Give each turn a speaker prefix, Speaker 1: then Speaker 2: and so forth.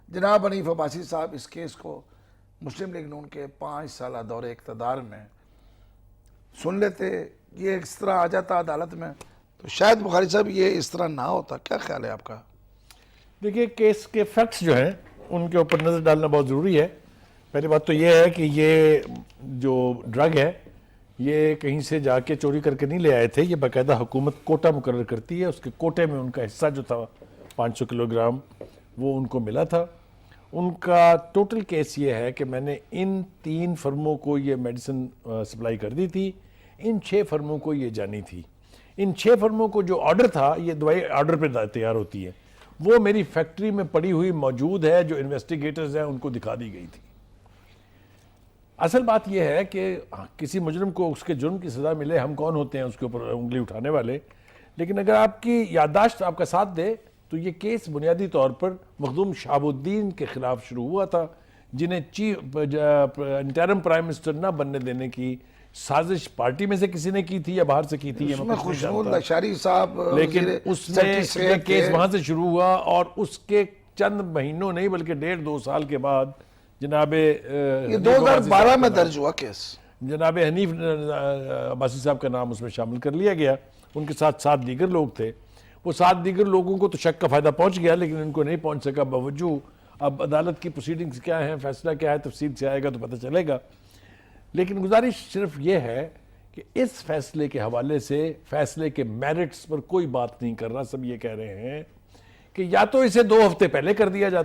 Speaker 1: جناب حنیف عباسی صاحب اس کیس کو مسلم لیگ نون کے 5 سالہ دور اقتدار میں سن لیتے، یہ اس طرح آ جاتا عدالت میں تو شاید بخاری صاحب یہ اس طرح نہ ہوتا. کیا خیال ہے آپ کا؟
Speaker 2: دیکھیے، کیس کے فیکٹس جو ہیں ان کے اوپر نظر ڈالنا بہت ضروری ہے. پہلی بات تو یہ ہے کہ یہ جو ڈرگ ہے یہ کہیں سے جا کے چوری کر کے نہیں لے آئے تھے. یہ باقاعدہ حکومت کوٹا مقرر کرتی ہے، اس کے کوٹے میں ان کا حصہ جو تھا 500 کلو گرام وہ ان کو ملا تھا. ان کا ٹوٹل کیس یہ ہے کہ میں نے ان 3 فرموں کو یہ میڈیسن سپلائی کر دی تھی، ان 6 فرموں کو یہ جانی تھی. ان 6 فرموں کو جو آرڈر تھا، یہ دوائی آرڈر پہ تیار ہوتی ہے، وہ میری فیکٹری میں پڑی ہوئی موجود ہے، جو انویسٹیگیٹرز ہیں ان کو دکھا دی گئی تھی. اصل بات یہ ہے کہ کسی مجرم کو اس کے جرم کی سزا ملے، ہم کون ہوتے ہیں اس کے اوپر انگلی اٹھانے والے. لیکن اگر آپ کی یادداشت آپ کا ساتھ دے تو یہ کیس بنیادی طور پر مخدوم شہاب الدین کے خلاف شروع ہوا تھا، جنہیں انٹرم پرائم منسٹر نہ بننے دینے کی سازش پارٹی میں سے کسی نے کی تھی یا باہر سے کی تھی.
Speaker 1: اس میں خوشنود لشاری صاحب
Speaker 2: لیکن اس میں یہ کیس وہاں سے شروع ہوا، اور اس کے چند مہینوں نہیں بلکہ 1.5-2 سال کے بعد جناب
Speaker 1: یہ 2012 میں درج ہوا کیس،
Speaker 2: جناب حنیف عباسی صاحب کا نام اس میں شامل کر لیا گیا. ان کے ساتھ 7 دیگر لوگ تھے. وہ 7 دیگر لوگوں کو تو شک کا فائدہ پہنچ گیا، لیکن ان کو نہیں پہنچ سکا. باوجود اب عدالت کی پروسیڈنگز کیا ہیں، فیصلہ کیا ہے، تفصیل سے آئے گا تو پتہ چلے گا. لیکن گزارش صرف یہ ہے کہ اس فیصلے کے حوالے سے فیصلے کے میرٹس پر کوئی بات نہیں کر رہا. سب یہ کہہ رہے ہیں کہ یا تو اسے 2 ہفتے پہلے کر دیا جاتا